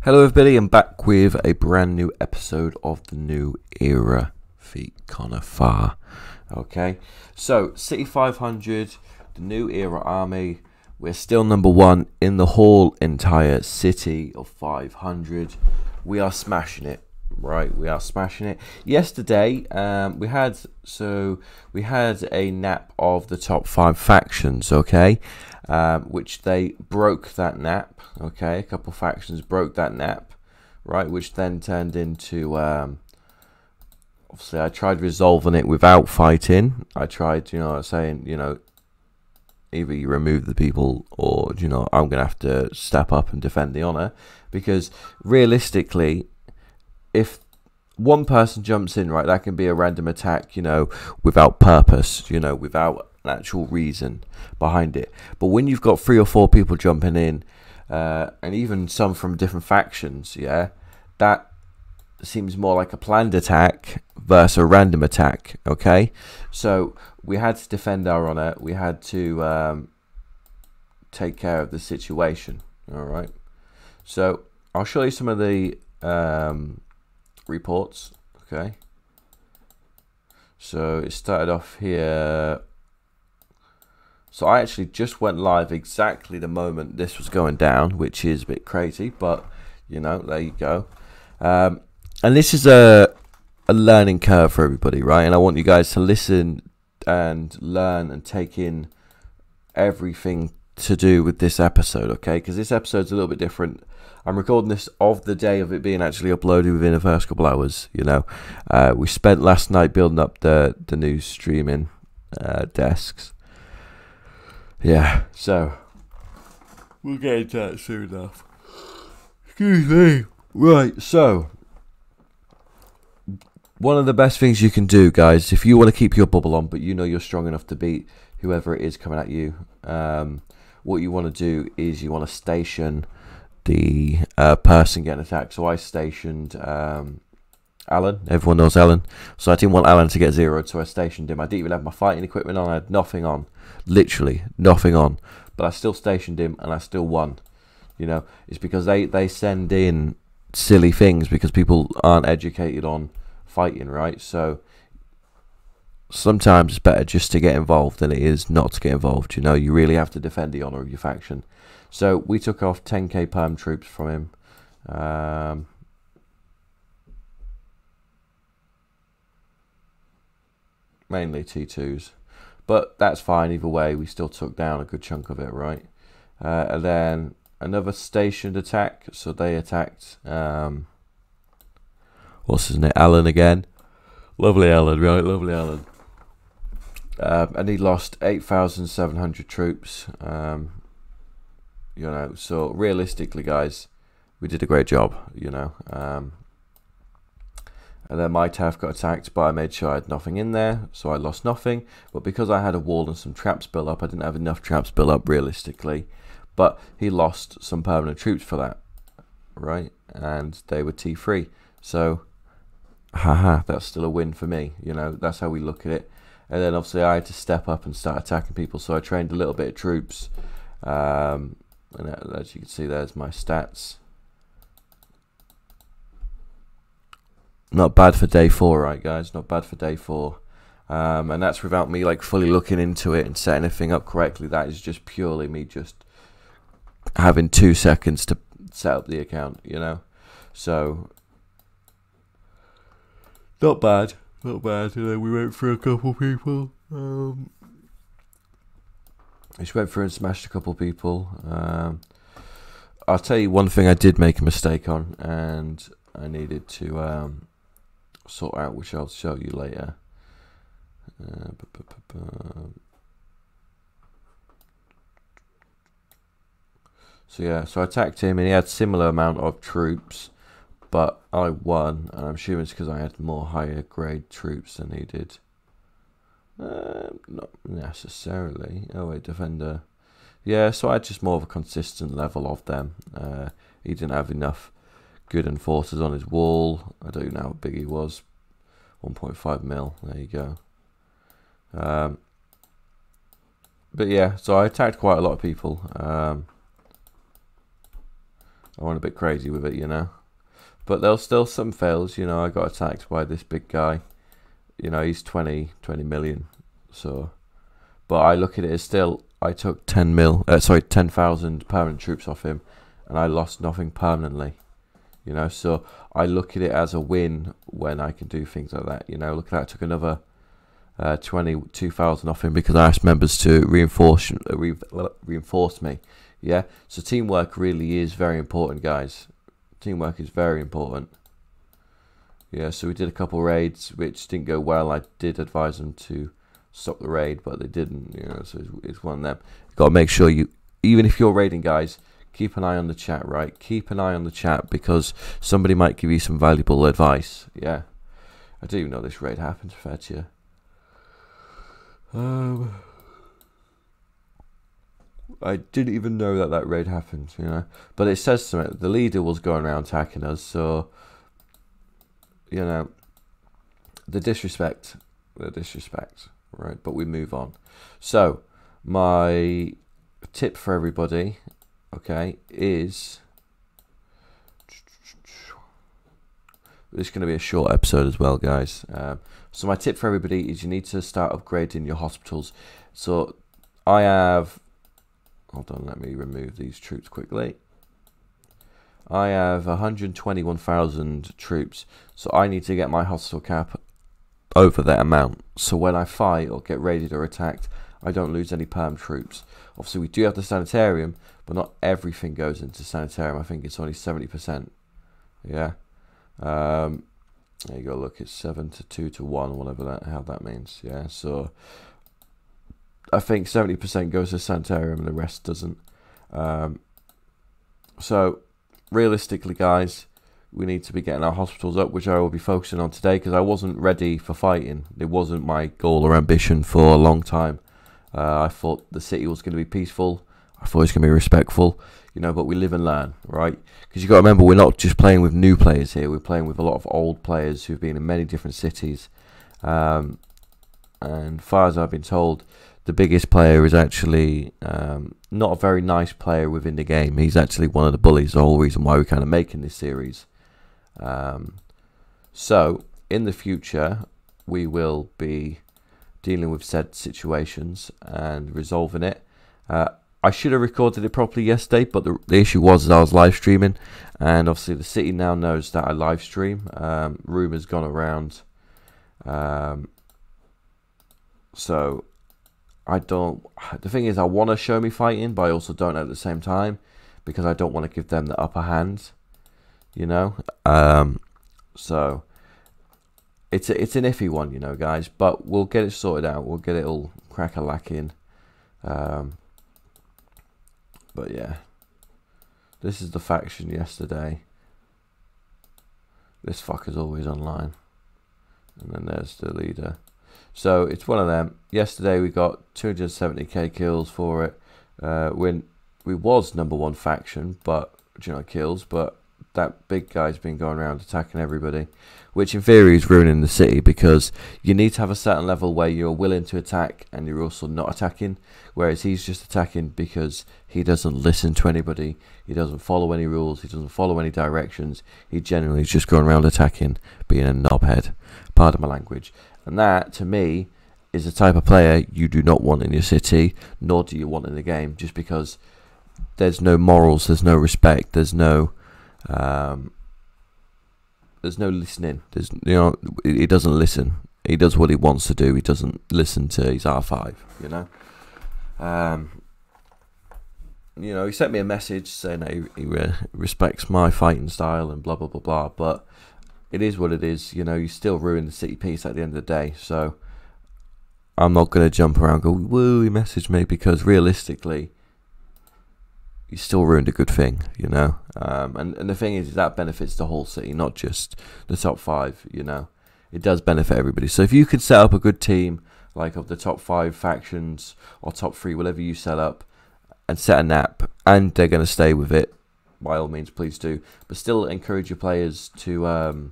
Hello everybody, I'm back with a brand new episode of the New Era Feet Connor Far. Okay, so City 500, the New Era Army, we're still number one in the whole entire City of 500. We are smashing it, right? We are smashing it. Yesterday, we had a nap of the top 5 factions, okay? Which they broke that nap. Okay, a couple factions broke that nap, right? Which then turned into obviously I tried resolving it without fighting. I tried, saying, either you remove the people or, I'm gonna have to step up and defend the honor, because realistically, if one person jumps in, right, that can be a random attack, without purpose, without an actual reason behind it. But when you've got 3 or 4 people jumping in, and even some from different factions, that seems more like a planned attack versus a random attack. Okay, so we had to defend our honor. We had to take care of the situation. All right, so I'll show you some of the reports. Okay, so it started off here. So I actually just went live exactly the moment this was going down, which is a bit crazy, but there you go. And this is a learning curve for everybody, right? And I want you guys to listen and learn and take in everything to do with this episode, okay? Because this episode's a little bit different. I'm recording this of the day of it being actually uploaded within the first couple hours. We spent last night building up the new streaming desks. Yeah, so we'll get into that soon enough. Excuse me. Right, so one of the best things you can do, guys, if you want to keep your bubble on, but you're strong enough to beat whoever it is coming at you, what you want to do is you want to station the person getting attacked. So I stationed Alan. Everyone knows Alan. So I didn't want Alan to get zeroed, so I stationed him. I didn't even have my fighting equipment on. I had nothing on. Literally nothing on. But I still stationed him and I still won. It's because they send in silly things because people aren't educated on fighting, right? So sometimes it's better just to get involved than it is not to get involved. You really have to defend the honor of your faction. So we took off 10k perm troops from him. Mainly T2s, but that's fine either way. We still took down a good chunk of it, right? And then another stationed attack, so they attacked what's his name, Alan again. Lovely Alan, right? Lovely Alan. And he lost 8,700 troops. So realistically, guys, we did a great job. And then my TAF got attacked, but I made sure I had nothing in there, so I lost nothing. But because I had a wall and some traps built up, I didn't have enough traps built up realistically. But he lost some permanent troops for that, right? And they were T3. So, that's still a win for me. That's how we look at it. And then obviously I had to step up and start attacking people, so I trained a little bit of troops. And as you can see, there's my stats. Not bad for day 4, right, guys? Not bad for day 4. And that's without me fully looking into it and setting everything up correctly. That is just purely me just having 2 seconds to set up the account, So not bad. Not bad. We went through a couple people. Just went through and smashed a couple people. I'll tell you one thing I did make a mistake on, and I needed to sort out, which I'll show you later. So I attacked him and he had similar amount of troops, but I won, and I'm assuming it's because I had more higher grade troops than he did. Not necessarily. Oh wait, defender. Yeah, so I had just more of a consistent level of them. He didn't have enough good enforcers on his wall. I don't know how big he was. 1.5 mil. There you go. But yeah, so I attacked quite a lot of people. I went a bit crazy with it, you know. But there's still some fails, you know. I got attacked by this big guy. You know, he's 20 million. So, but I look at it as still, I took 10,000 permanent troops off him, and I lost nothing permanently. You know, so I look at it as a win when I can do things like that. You know, look at that, I took another 22,000 off him because I asked members to reinforce me. Yeah, so teamwork really is very important, guys. Teamwork is very important. Yeah, so we did a couple raids which didn't go well. I did advise them to stop the raid, but they didn't. You know, so it's one of them. You've got to make sure you, even if you're raiding, guys, keep an eye on the chat, right? Keep an eye on the chat because somebody might give you some valuable advice. Yeah, I didn't even know this raid happened. Fair to you. I didn't even know that raid happened, you know. But it says something. The leader was going around attacking us, so you know, the disrespect, right? But we move on. So my tip for everybody, okay, is this is going to be a short episode as well, guys. So my tip for everybody is you need to start upgrading your hospitals. So I have, hold on, let me remove these troops quickly. I have 121,000 troops, so I need to get my hospital cap over that amount. So when I fight or get raided or attacked, I don't lose any perm troops. Obviously, we do have the sanitarium, but not everything goes into sanitarium. I think it's only 70%. Yeah. There you go. Look, it's 7 to 2 to 1, whatever how that means. Yeah. So I think 70% goes to sanitarium and the rest doesn't. So realistically, guys, we need to be getting our hospitals up, which I will be focusing on today because I wasn't ready for fighting. It wasn't my goal or ambition for a long time. I thought the city was going to be peaceful. I thought it was going to be respectful, you know, but we live and learn, right? Because you've got to remember, we're not just playing with new players here. We're playing with a lot of old players who've been in many different cities. And far as I've been told, the biggest player is actually not a very nice player within the game. He's actually one of the bullies, the whole reason why we're kind of making this series. So, in the future, we will be dealing with said situations and resolving it. I should have recorded it properly yesterday, but the issue was I was live streaming, and obviously the city now knows that I live stream. Rumours gone around. So I don't. The thing is, I want to show me fighting, but I also don't at the same time because I don't want to give them the upper hand. You know. So it's an iffy one, you know, guys. But we'll get it sorted out. We'll get it all crack-a-lacking. But yeah, this is the faction yesterday. This fucker's always online. And then there's the leader. So it's one of them. Yesterday we got 270k kills for it. When we was #1 faction, but you know, kills. But that big guy's been going around attacking everybody, which in theory is ruining the city because you need to have a certain level where you're willing to attack and you're also not attacking. Whereas he's just attacking because he doesn't listen to anybody. He doesn't follow any rules. He doesn't follow any directions. He generally is just going around attacking, being a knobhead. Pardon my language. And that, to me, is the type of player you do not want in your city, nor do you want in the game, just because there's no morals, there's no respect, there's no listening. There's, you know, he doesn't listen. He does what he wants to do. He doesn't listen to his R5, you know. You know, he sent me a message saying that he respects my fighting style and blah blah blah blah, but it is what it is. You know, you still ruin the city peace at the end of the day. So I'm not going to jump around and go, woo, he messaged me, because realistically you still ruined a good thing, you know. And the thing is that benefits the whole city, not just the top 5, you know. It does benefit everybody. So if you could set up a good team, like of the top 5 factions or top 3, whatever you set up, and set a nap, and they're going to stay with it, by all means, please do. But still encourage your players to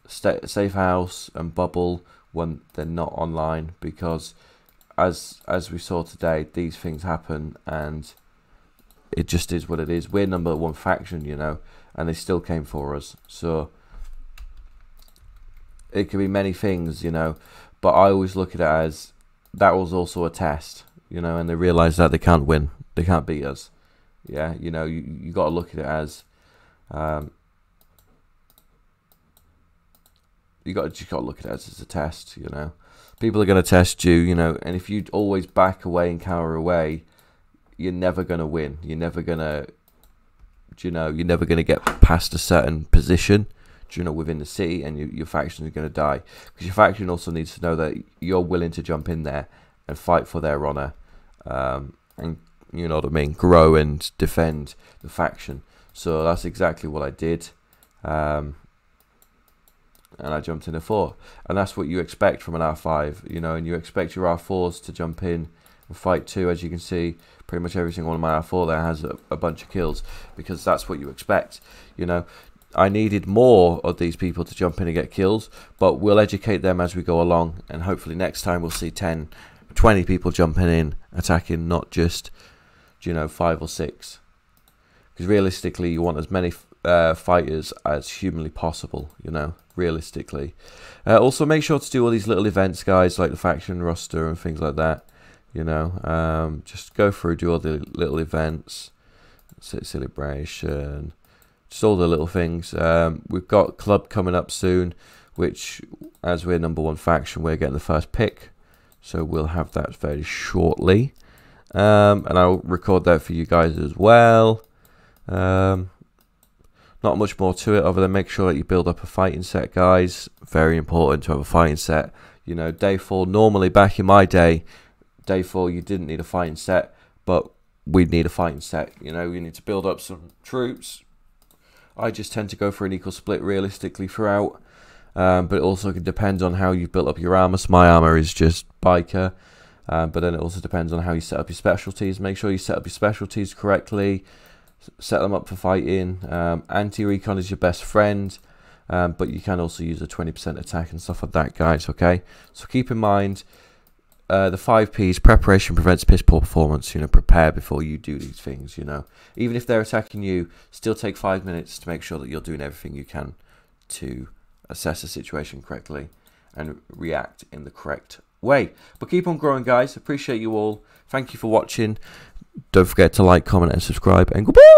safe house and bubble when they're not online, because as we saw today, these things happen, and it just is what it is. We're number one faction, you know, and they still came for us. So it could be many things, you know, but I always look at it as that was also a test, you know, and they realised that they can't win, they can't beat us. Yeah, you know, you got to look at it as you just got to look at it as a test, you know. People are going to test you, you know, and if you always back away and cower away, you're never going to win. You're never going to, you know, you're never going to get past a certain position, you know, within the city, and your faction is going to die. Because your faction also needs to know that you're willing to jump in there and fight for their honor, and, you know what I mean, grow and defend the faction. So that's exactly what I did. And I jumped in a 4, and that's what you expect from an R5, you know, and you expect your R4s to jump in and fight too. As you can see, pretty much every single one of my R4 there has a bunch of kills, because that's what you expect, you know. I needed more of these people to jump in and get kills, but we'll educate them as we go along, and hopefully next time we'll see 10, 20 people jumping in, attacking, not just, you know, 5 or 6. Because realistically, you want as many fighters as humanly possible, you know, realistically. Also, make sure to do all these little events, guys, like the faction roster and things like that, you know. Just go through, do all the little events, celebration, just all the little things. We've got club coming up soon, which, as we're number one faction, we're getting the first pick, so we'll have that very shortly. And I'll record that for you guys as well. Not much more to it other than make sure that you build up a fighting set, guys. Very important to have a fighting set. You know, day 4, normally back in my day, day 4 you didn't need a fighting set, but we'd need a fighting set. You know, we need to build up some troops. I just tend to go for an equal split realistically throughout, but it also depends on how you built up your armor. So my armor is just biker, but then it also depends on how you set up your specialties. Make sure you set up your specialties correctly. Set them up for fighting. Anti-recon is your best friend, but you can also use a 20% attack and stuff like that, guys, okay? So keep in mind the 5 Ps: preparation prevents piss poor performance. You know, prepare before you do these things, you know. Even if they're attacking you, still take 5 minutes to make sure that you're doing everything you can to assess the situation correctly and react in the correct way. But keep on growing, guys. Appreciate you all. Thank you for watching. Don't forget to like, comment, and subscribe. And goodbye.